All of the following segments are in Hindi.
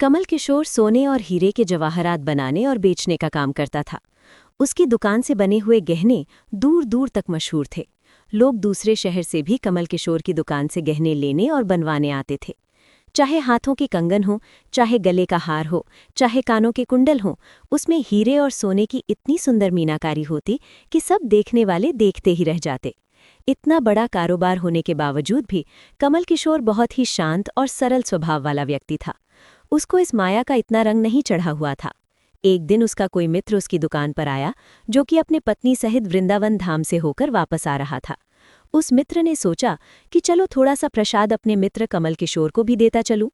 कमल किशोर सोने और हीरे के जवाहरात बनाने और बेचने का काम करता था। उसकी दुकान से बने हुए गहने दूर दूर तक मशहूर थे। लोग दूसरे शहर से भी कमल किशोर की दुकान से गहने लेने और बनवाने आते थे। चाहे हाथों के कंगन हो, चाहे गले का हार हो, चाहे कानों के कुंडल हों, उसमें हीरे और सोने की इतनी सुंदर मीनाकारी होती कि सब देखने वाले देखते ही रह जाते। इतना बड़ा कारोबार होने के बावजूद भी कमल किशोर बहुत ही शांत और सरल स्वभाव वाला व्यक्ति था। उसको इस माया का इतना रंग नहीं चढ़ा हुआ था। एक दिन उसका कोई मित्र उसकी दुकान पर आया, जो कि अपने पत्नी सहित वृंदावन धाम से होकर वापस आ रहा था। उस मित्र ने सोचा कि चलो थोड़ा सा प्रसाद अपने मित्र कमल किशोर को भी देता चलूं।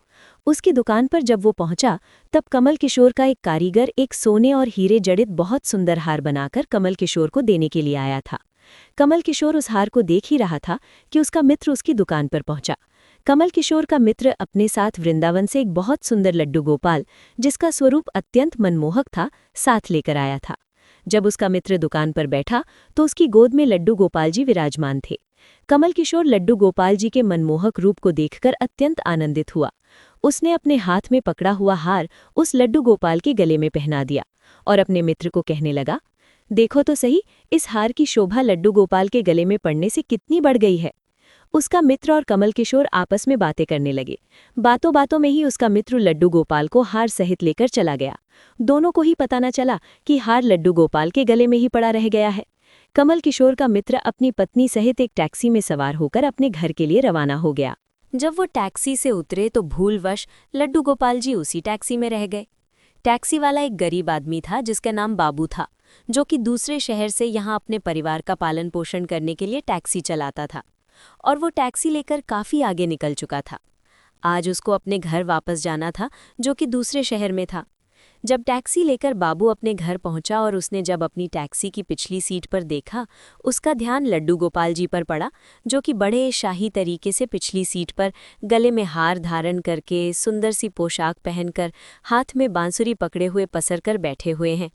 उसकी दुकान पर जब वो पहुंचा, तब कमल किशोर का एक कारीगर एक सोने और हीरे जड़ित बहुत सुंदर हार बनाकर कमल किशोर को देने के लिए आया था। कमल किशोर उस हार को देख ही रहा था कि उसका मित्र उसकी दुकान पर पहुंचा। कमल किशोर का मित्र अपने साथ वृंदावन से एक बहुत सुंदर लड्डू गोपाल, जिसका स्वरूप अत्यंत मनमोहक था, साथ लेकर आया था। जब उसका मित्र दुकान पर बैठा तो उसकी गोद में लड्डू गोपाल जी विराजमान थे। कमल किशोर लड्डू गोपाल जी के मनमोहक रूप को देखकर अत्यंत आनंदित हुआ। उसने अपने हाथ में पकड़ा हुआ हार उस लड्डू गोपाल के गले में पहना दिया और अपने मित्र को कहने लगा, देखो तो सही, इस हार की शोभा लड्डू गोपाल के गले में पड़ने से कितनी बढ़ गई है। उसका मित्र और कमल किशोर आपस में बातें करने लगे। बातों बातों में ही उसका मित्र लड्डू गोपाल को हार सहित लेकर चला गया। दोनों को ही पता न चला कि हार लड्डू गोपाल के गले में ही पड़ा रह गया है। कमल किशोर का मित्र अपनी पत्नी सहित एक टैक्सी में सवार होकर अपने घर के लिए रवाना हो गया। जब वो टैक्सी से उतरे तो भूलवश लड्डू गोपाल जी उसी टैक्सी में रह गए। टैक्सी वाला एक गरीब आदमी था जिसका नाम बाबू था, जो कि दूसरे शहर से यहाँ अपने परिवार का पालन पोषण करने के लिए टैक्सी चलाता था और वो टैक्सी लेकर काफ़ी आगे निकल चुका था। आज उसको अपने घर वापस जाना था, जो कि दूसरे शहर में था। जब टैक्सी लेकर बाबू अपने घर पहुंचा और उसने जब अपनी टैक्सी की पिछली सीट पर देखा, उसका ध्यान लड्डू गोपाल जी पर पड़ा, जो कि बड़े शाही तरीके से पिछली सीट पर गले में हार धारण करके, सुंदर सी पोशाक पहनकर, हाथ में बांसुरी पकड़े हुए पसर कर बैठे हुए हैं।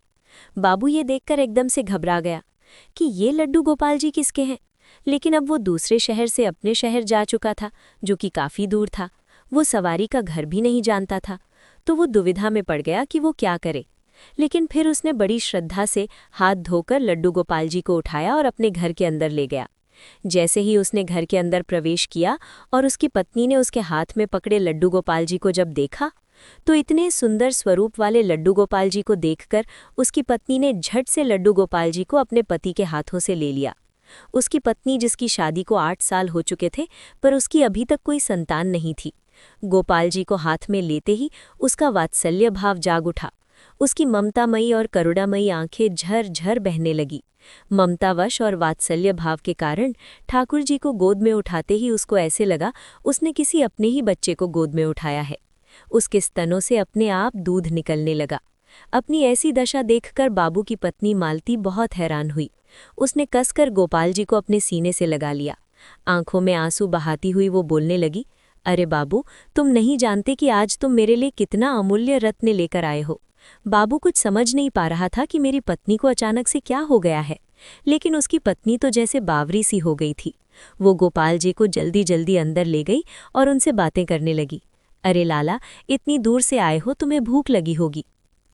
बाबू ये देखकर एकदम से घबरा गया कि ये लड्डू गोपाल जी किसके हैं। लेकिन अब वो दूसरे शहर से अपने शहर जा चुका था, जो कि काफ़ी दूर था। वो सवारी का घर भी नहीं जानता था, तो वो दुविधा में पड़ गया कि वो क्या करे। लेकिन फिर उसने बड़ी श्रद्धा से हाथ धोकर लड्डू गोपाल जी को उठाया और अपने घर के अंदर ले गया। जैसे ही उसने घर के अंदर प्रवेश किया और उसकी पत्नी ने उसके हाथ में पकड़े लड्डू गोपाल जी को जब देखा, तो इतने सुंदर स्वरूप वाले लड्डू गोपाल जी को देखकर उसकी पत्नी ने झट से लड्डू गोपाल जी को अपने पति के हाथों से ले लिया। उसकी पत्नी, जिसकी शादी को 8 साल हो चुके थे, पर उसकी अभी तक कोई संतान नहीं थी, गोपाल जी को हाथ में लेते ही उसका वात्सल्य भाव जाग उठा। उसकी ममतामयी और करुणामयी आंखें झर झर बहने लगी। ममतावश और वात्सल्य भाव के कारण ठाकुर जी को गोद में उठाते ही उसको ऐसे लगा उसने किसी अपने ही बच्चे को गोद में उठाया है। उसके स्तनों से अपने आप दूध निकलने लगा। अपनी ऐसी दशा देखकर बाबू की पत्नी मालती बहुत हैरान हुई। उसने कसकर गोपाल जी को अपने सीने से लगा लिया। आंखों में आंसू बहाती हुई वो बोलने लगी, अरे बाबू, तुम नहीं जानते कि आज तुम मेरे लिए कितना अमूल्य रत्न लेकर आए हो। बाबू कुछ समझ नहीं पा रहा था कि मेरी पत्नी को अचानक से क्या हो गया है, लेकिन उसकी पत्नी तो जैसे बावरी सी हो गई थी। वो गोपाल जी को जल्दी जल्दी अंदर ले गई और उनसे बातें करने लगी। अरे लाला, इतनी दूर से आए हो, तुम्हें भूख लगी होगी।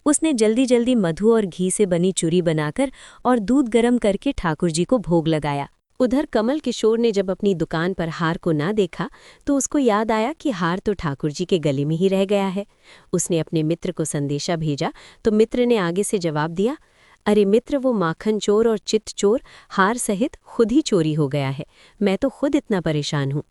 उसने जल्दी जल्दी मधु और घी से बनी चूरी बनाकर और दूध गर्म करके ठाकुर जी को भोग लगाया। उधर कमल किशोर ने जब अपनी दुकान पर हार को ना देखा तो उसको याद आया कि हार तो ठाकुर जी के गले में ही रह गया है। उसने अपने मित्र को संदेशा भेजा तो मित्र ने आगे से जवाब दिया, अरे मित्र, वो माखन चोर और चित चोर हार सहित खुद ही चोरी हो गया है। मैं तो खुद इतना परेशान हूँ।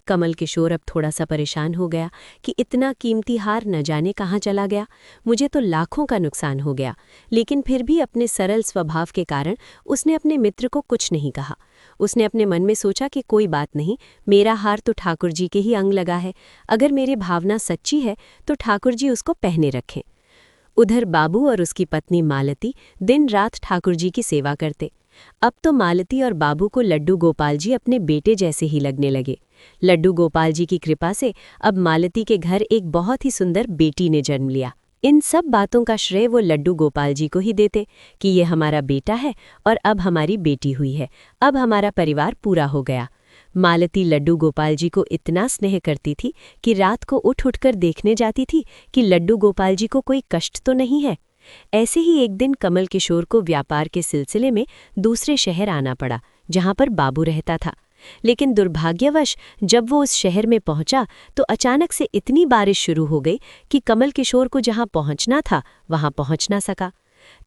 कमल किशोर अब थोड़ा सा परेशान हो गया कि इतना कीमती हार न जाने कहाँ चला गया। मुझे तो लाखों का नुकसान हो गया। लेकिन फिर भी अपने सरल स्वभाव के कारण उसने अपने मित्र को कुछ नहीं कहा। उसने अपने मन में सोचा कि कोई बात नहीं, मेरा हार तो ठाकुर जी के ही अंग लगा है। अगर मेरी भावना सच्ची है तो ठाकुर जी उसको पहने रखें। उधर बाबू और उसकी पत्नी मालती दिन रात ठाकुर जी की सेवा करते। अब तो मालती और बाबू को लड्डू गोपाल जी अपने बेटे जैसे ही लगने लगे। लड्डू गोपाल जी की कृपा से अब मालती के घर एक बहुत ही सुंदर बेटी ने जन्म लिया। इन सब बातों का श्रेय वो लड्डू गोपाल जी को ही देते कि ये हमारा बेटा है और अब हमारी बेटी हुई है, अब हमारा परिवार पूरा हो गया। मालती लड्डू गोपाल जी को इतना स्नेह करती थी कि रात को उठ उठकर देखने जाती थी कि लड्डू गोपाल जी को कोई कष्ट तो नहीं है। ऐसे ही एक दिन कमल किशोर को व्यापार के सिलसिले में दूसरे शहर आना पड़ा, जहां पर बाबू रहता था। लेकिन दुर्भाग्यवश जब वो उस शहर में पहुंचा तो अचानक से इतनी बारिश शुरू हो गई कि कमल किशोर को जहां पहुंचना था वहां पहुंच ना सका।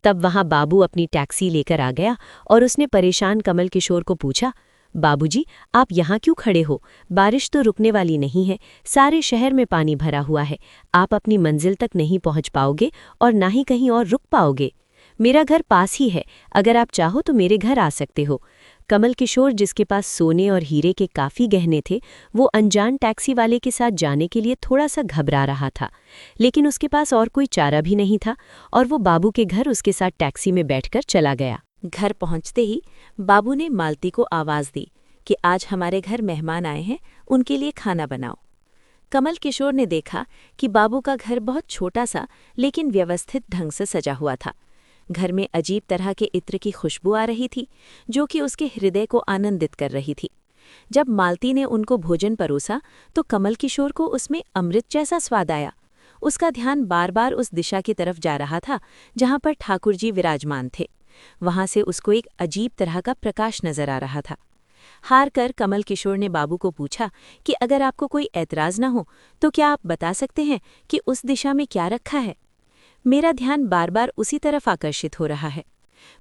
तब वहां बाबू अपनी टैक्सी लेकर आ गया और उसने परेशान कमल किशोर को पूछा, बाबूजी, आप यहाँ क्यों खड़े हो? बारिश तो रुकने वाली नहीं है, सारे शहर में पानी भरा हुआ है, आप अपनी मंजिल तक नहीं पहुँच पाओगे और ना ही कहीं और रुक पाओगे। मेरा घर पास ही है, अगर आप चाहो तो मेरे घर आ सकते हो। कमल किशोर, जिसके पास सोने और हीरे के काफ़ी गहने थे, वो अनजान टैक्सी वाले के साथ जाने के लिए थोड़ा सा घबरा रहा था, लेकिन उसके पास और कोई चारा भी नहीं था और वो बाबू के घर उसके साथ टैक्सी में बैठकर चला गया। घर पहुंचते ही बाबू ने मालती को आवाज दी कि आज हमारे घर मेहमान आए हैं, उनके लिए खाना बनाओ। कमल किशोर ने देखा कि बाबू का घर बहुत छोटा सा लेकिन व्यवस्थित ढंग से सजा हुआ था। घर में अजीब तरह के इत्र की खुशबू आ रही थी जो कि उसके हृदय को आनंदित कर रही थी। जब मालती ने उनको भोजन परोसा तो कमल किशोर को उसमें अमृत जैसा स्वाद आया। उसका ध्यान बार बार उस दिशा की तरफ जा रहा था जहां पर ठाकुर जी विराजमान थे। वहां से उसको एक अजीब तरह का प्रकाश नजर आ रहा था। हार कर कमल किशोर ने बाबू को पूछा कि अगर आपको कोई ऐतराज न हो तो क्या आप बता सकते हैं कि उस दिशा में क्या रखा है? मेरा ध्यान बार बार उसी तरफ आकर्षित हो रहा है।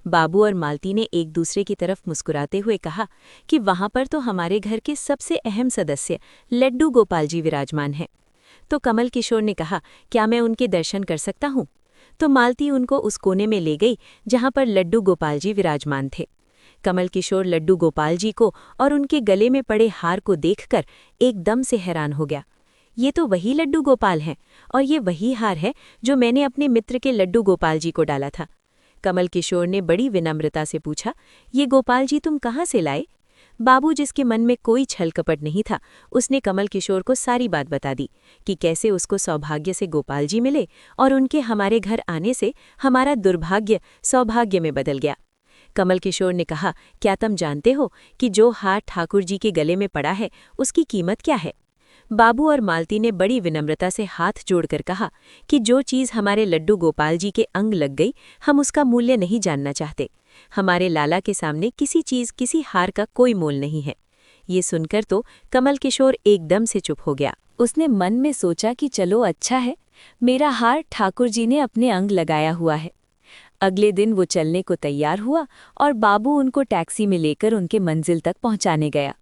बाबू और मालती ने एक दूसरे की तरफ मुस्कुराते हुए कहा कि वहां पर तो हमारे घर के सबसे अहम सदस्य लड्डू गोपाल जी विराजमान हैं। तो कमल किशोर ने कहा, क्या मैं उनके दर्शन कर सकता हूँ? तो मालती उनको उस कोने में ले गई जहां पर लड्डू गोपाल जी विराजमान थे। कमल किशोर लड्डू गोपाल जी को और उनके गले में पड़े हार को देखकर एकदम से हैरान हो गया। ये तो वही लड्डू गोपाल हैं और ये वही हार है जो मैंने अपने मित्र के लड्डू गोपाल जी को डाला था। कमल किशोर ने बड़ी विनम्रता से पूछा, ये गोपाल जी तुम कहाँ से लाए? बाबू, जिसके मन में कोई छल कपट नहीं था, उसने कमल किशोर को सारी बात बता दी कि कैसे उसको सौभाग्य से गोपाल जी मिले और उनके हमारे घर आने से हमारा दुर्भाग्य सौभाग्य में बदल गया। कमल किशोर ने कहा, क्या तुम जानते हो कि जो हार ठाकुर जी के गले में पड़ा है उसकी कीमत क्या है? बाबू और मालती ने बड़ी विनम्रता से हाथ जोड़कर कहा कि जो चीज़ हमारे लड्डू गोपाल जी के अंग लग गई, हम उसका मूल्य नहीं जानना चाहते। हमारे लाला के सामने किसी चीज़, किसी हार का कोई मोल नहीं है। ये सुनकर तो कमल किशोर एकदम से चुप हो गया। उसने मन में सोचा कि चलो अच्छा है, मेरा हार ठाकुर जी ने अपने अंग लगाया हुआ है। अगले दिन वो चलने को तैयार हुआ और बाबू उनको टैक्सी में लेकर उनके मंजिल तक पहुंचाने गया।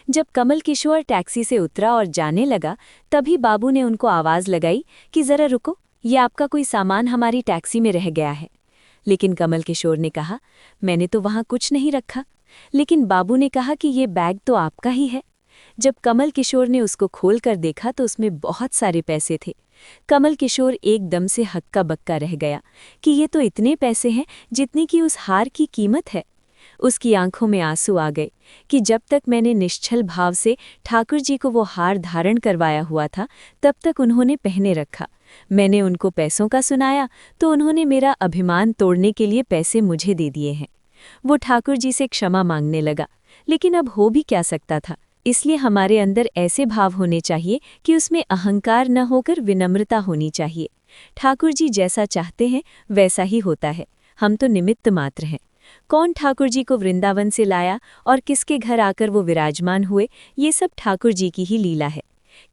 जब कमल किशोर टैक्सी से उतरा और जाने लगा, तभी बाबू ने उनको आवाज़ लगाई कि ज़रा रुको, ये आपका कोई सामान हमारी टैक्सी में रह गया है। लेकिन कमल किशोर ने कहा, मैंने तो वहाँ कुछ नहीं रखा। लेकिन बाबू ने कहा कि ये बैग तो आपका ही है। जब कमल किशोर ने उसको खोल कर देखा तो उसमें बहुत सारे पैसे थे। कमल किशोर एकदम से हक्का बक्का रह गया कि ये तो इतने पैसे हैं जितनी कि उस हार की कीमत है। उसकी आंखों में आंसू आ गए कि जब तक मैंने निश्चल भाव से ठाकुर जी को वो हार धारण करवाया हुआ था, तब तक उन्होंने पहने रखा। मैंने उनको पैसों का सुनाया तो उन्होंने मेरा अभिमान तोड़ने के लिए पैसे मुझे दे दिए हैं। वो ठाकुर जी से क्षमा मांगने लगा, लेकिन अब हो भी क्या सकता था। इसलिए हमारे अंदर ऐसे भाव होने चाहिए कि उसमें अहंकार न होकर विनम्रता होनी चाहिए। ठाकुर जी जैसा चाहते हैं वैसा ही होता है, हम तो निमित्त मात्र हैं। कौन ठाकुर जी को वृंदावन से लाया और किसके घर आकर वो विराजमान हुए, ये सब ठाकुर जी की ही लीला है।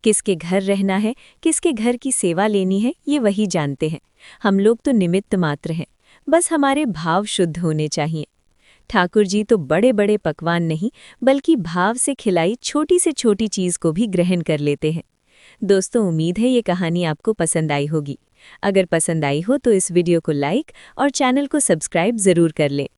किसके घर रहना है, किसके घर की सेवा लेनी है, ये वही जानते हैं। हम लोग तो निमित्त मात्र हैं, बस हमारे भाव शुद्ध होने चाहिए। ठाकुर जी तो बड़े बड़े पकवान नहीं बल्कि भाव से खिलाई छोटी से छोटी चीज़ को भी ग्रहण कर लेते हैं। दोस्तों, उम्मीद है ये कहानी आपको पसंद आई होगी। अगर पसंद आई हो तो इस वीडियो को लाइक और चैनल को सब्सक्राइब ज़रूर कर लें।